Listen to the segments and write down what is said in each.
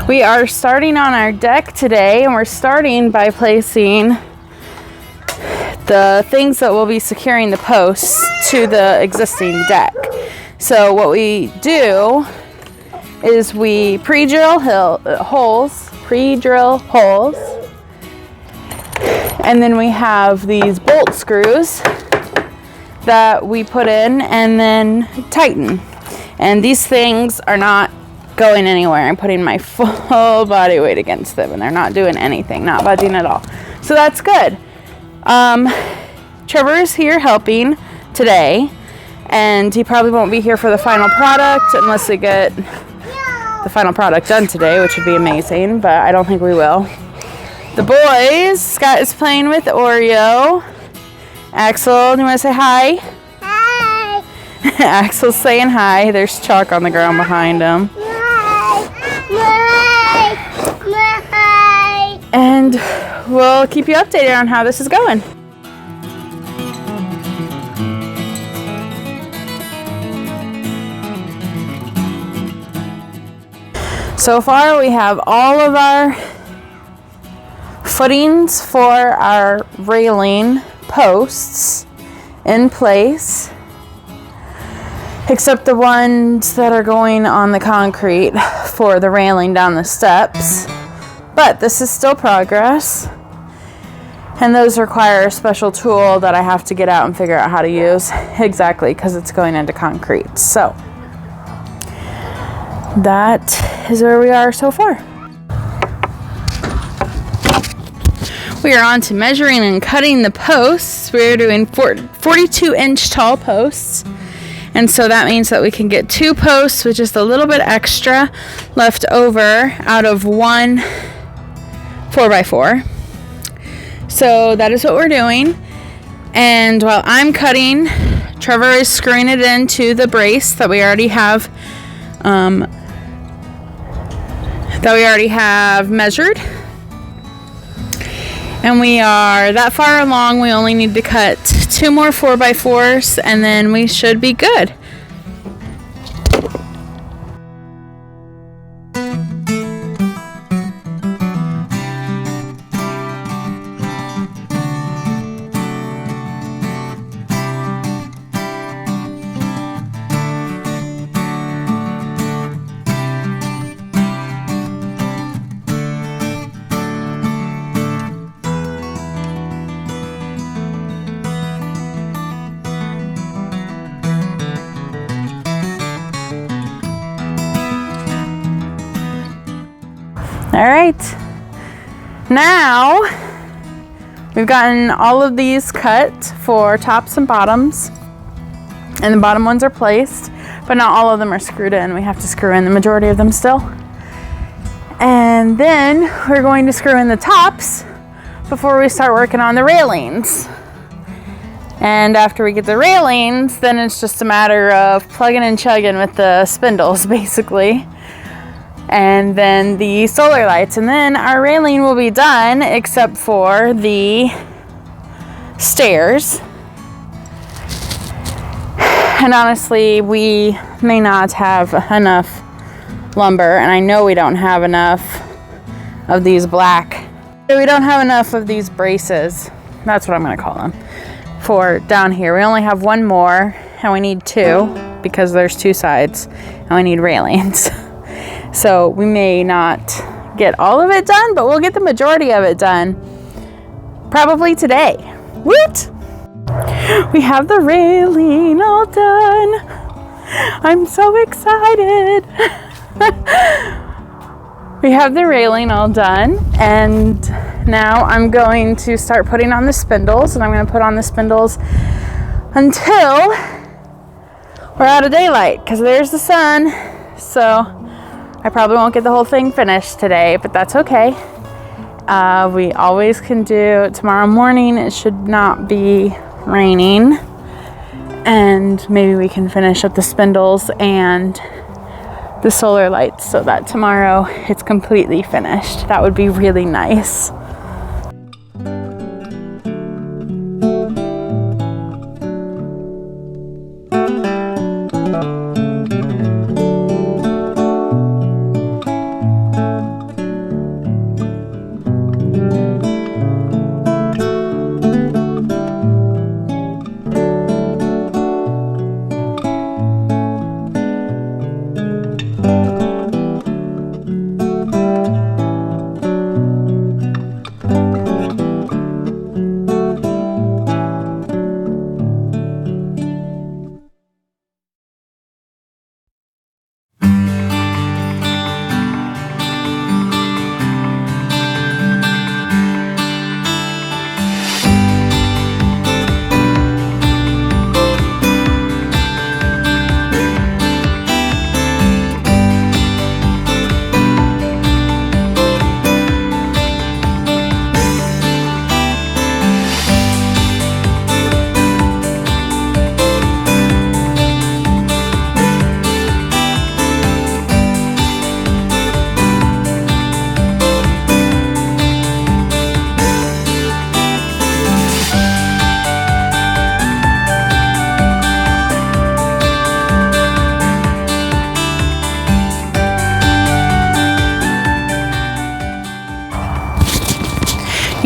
We are starting on our deck today, and we're starting by placing the things that will be securing the posts to the existing deck. So what we do is we pre-drill holes, and then we have these bolt screws that we put in and then tighten. And these things are not going anywhere. I'm putting my full body weight against them and they're not doing anything, not budging at all. So that's good. Trevor is here helping today, and he probably won't be here for the final product unless we get the final product done today, which would be amazing, but I don't think we will. The boys, Scott is playing with Oreo. Axel, do you want to say hi? Hi. Axel's saying hi. There's chalk on the ground behind him. And we'll keep you updated on how this is going. So far we have all of our footings for our railing posts in place, except the ones that are going on the concrete for the railing down the steps. But this is still progress, and those require a special tool that I have to get out and figure out how to use exactly, because it's going into concrete. So that is where we are so far. We are on to measuring and cutting the posts. We're doing 42-inch tall posts. And so that means that we can get 2 posts with just a little bit extra left over out of one 4x4. So that is what we're doing. And while I'm cutting, Trevor is screwing it into the brace that we already have measured. And we are that far along. We only need to cut 2 more 4x4s and then we should be good. All right, now we've gotten all of these cut for tops and bottoms, and the bottom ones are placed, but not all of them are screwed in. We have to screw in the majority of them still. And then we're going to screw in the tops before we start working on the railings. And after we get the railings, then it's just a matter of plugging and chugging with the spindles, basically. And then the solar lights, and then our railing will be done except for the stairs. And honestly, we may not have enough lumber, and I know we don't have enough of these black. We don't have enough of these braces. That's what I'm going to call them. For down here, we only have 1 more, and we need 2 because there's 2 sides, and we need railings. So we may not get all of it done, but we'll get the majority of it done probably today. Woot! We have the railing all done. I'm so excited. We have the railing all done, and now I'm going to start putting on the spindles, and I'm going to put on the spindles until we're out of daylight, because there's the sun. So I probably won't get the whole thing finished today, but that's okay. We always can do tomorrow morning. It should not be raining, and maybe we can finish up the spindles and the solar lights so that tomorrow it's completely finished. That would be really nice.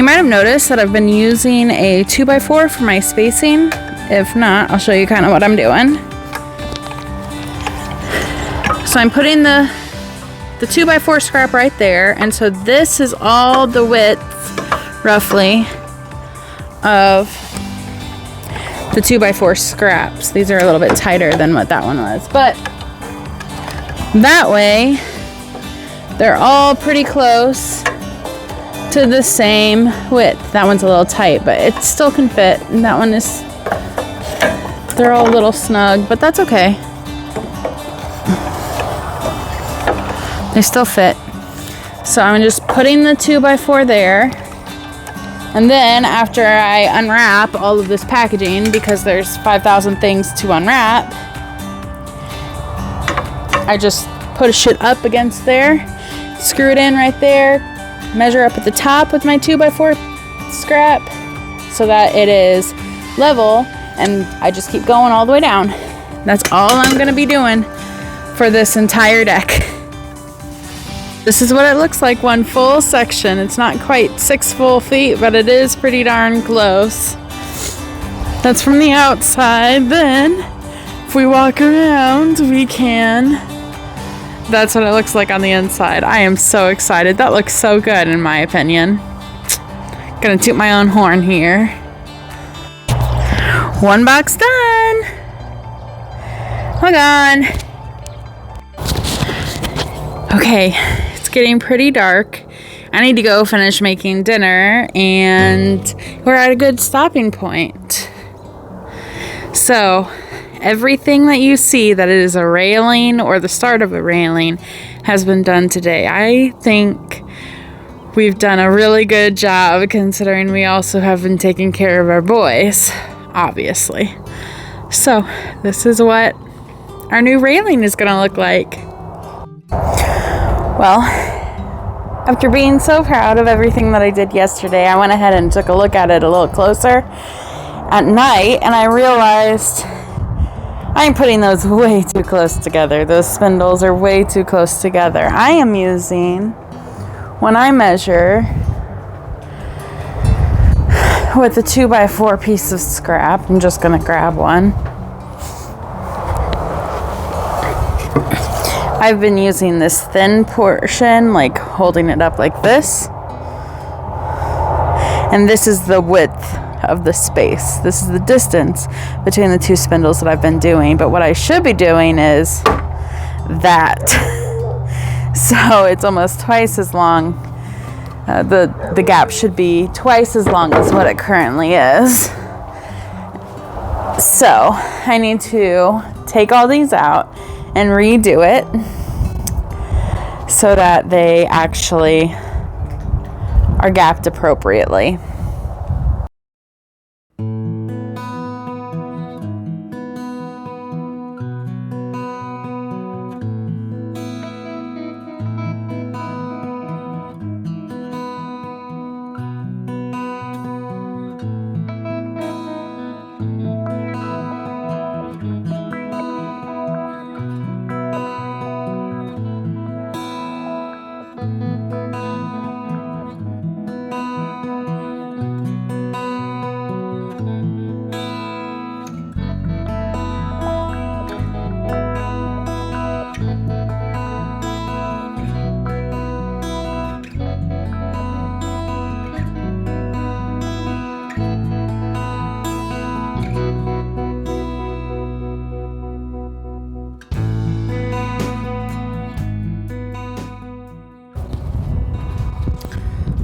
You might have noticed that I've been using a 2x4 for my spacing. If not, I'll show you kind of what I'm doing. So I'm putting the 2x4 scrap right there, and so this is all the width, roughly, of the 2x4 scraps. These are a little bit tighter than what that one was, but that way they're all pretty close to the same width. That one's a little tight, but it still can fit, and that one is, they're all a little snug, but that's okay. They still fit. So I'm just putting the 2x4 there. And then after I unwrap all of this packaging, because there's 5,000 things to unwrap, I just push it up against there, screw it in right there, measure up at the top with my 2x4 scrap so that it is level, and I just keep going all the way down. That's all I'm gonna be doing for this entire deck. This is what it looks like, one full section. It's not quite 6 full feet, but it is pretty darn close. That's from the outside. Then, if we walk around, we can. That's what it looks like on the inside. I am so excited. That looks so good, in my opinion. Gonna toot my own horn here. One box done. Hold on. Okay. Getting pretty dark. I need to go finish making dinner, and we're at a good stopping point. So everything that you see that it is a railing or the start of a railing has been done today. I think we've done a really good job, considering we also have been taking care of our boys, obviously. So this is what our new railing is gonna look like. Well, after being so proud of everything that I did yesterday, I went ahead and took a look at it a little closer at night, and I realized I'm putting those way too close together. Those spindles are way too close together. I am using, when I measure with a 2x4 piece of scrap, I'm just going to grab one. I've been using this thin portion, like holding it up like this. And this is the width of the space. This is the distance between the two spindles that I've been doing. But what I should be doing is that. So it's almost twice as long. The gap should be twice as long as what it currently is. So I need to take all these out and redo it so that they actually are gapped appropriately.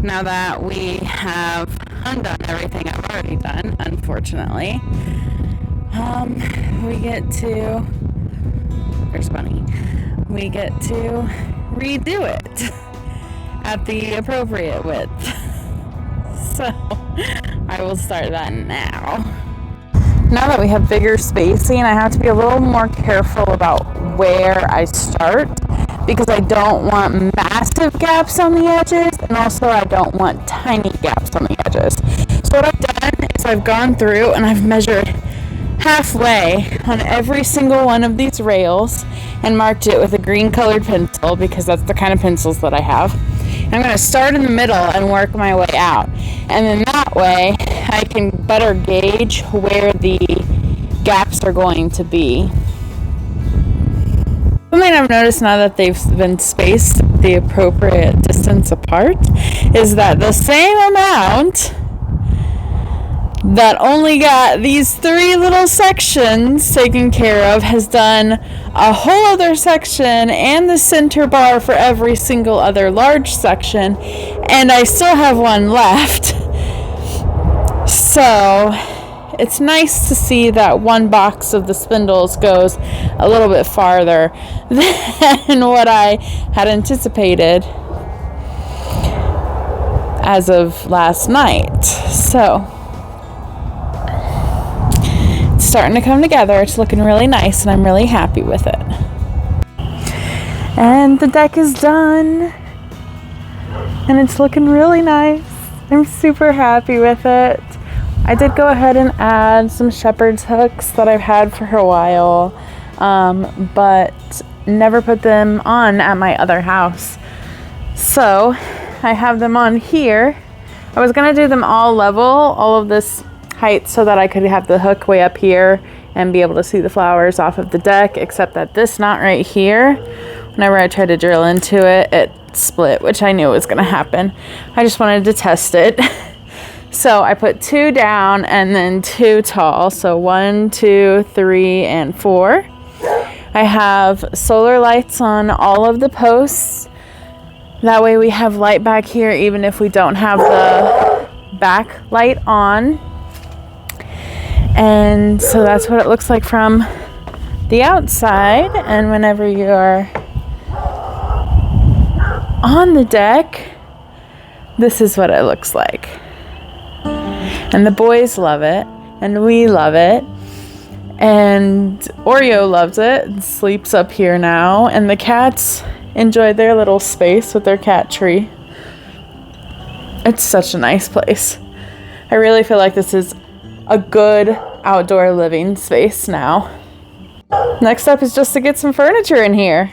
Now that we have undone everything I've already done, unfortunately, we get to, there's Bunny, we get to redo it at the appropriate width. So I will start that now. Now that we have bigger spacing, I have to be a little more careful about where I start, because I don't want massive gaps on the edges, and also I don't want tiny gaps on the edges. So what I've done is I've gone through and I've measured halfway on every single one of these rails and marked it with a green colored pencil, because that's the kind of pencils that I have. I'm going to start in the middle and work my way out. And then that way I can better gauge where the gaps are going to be. Something I've noticed now that they've been spaced the appropriate distance apart is that the same amount that only got these 3 little sections taken care of has done a whole other section and the center bar for every single other large section, and I still have one left. So it's nice to see that one box of the spindles goes a little bit farther than what I had anticipated as of last night. So it's starting to come together. It's looking really nice and I'm really happy with it. And the deck is done and it's looking really nice. I'm super happy with it. I did go ahead and add some shepherd's hooks that I've had for a while, but never put them on at my other house. So I have them on here. I was gonna do them all level, all of this height, so that I could have the hook way up here and be able to see the flowers off of the deck, except that this knot right here, whenever I tried to drill into it, it split, which I knew was gonna happen. I just wanted to test it. So I put 2 down and then 2 tall. So 1, 2, 3, and 4. I have solar lights on all of the posts. That way we have light back here even if we don't have the back light on. And so that's what it looks like from the outside. And whenever you're on the deck, this is what it looks like. And the boys love it, and we love it, and Oreo loves it and sleeps up here now, and the cats enjoy their little space with their cat tree. It's such a nice place. I really feel like this is a good outdoor living space now. Next up is just to get some furniture in here.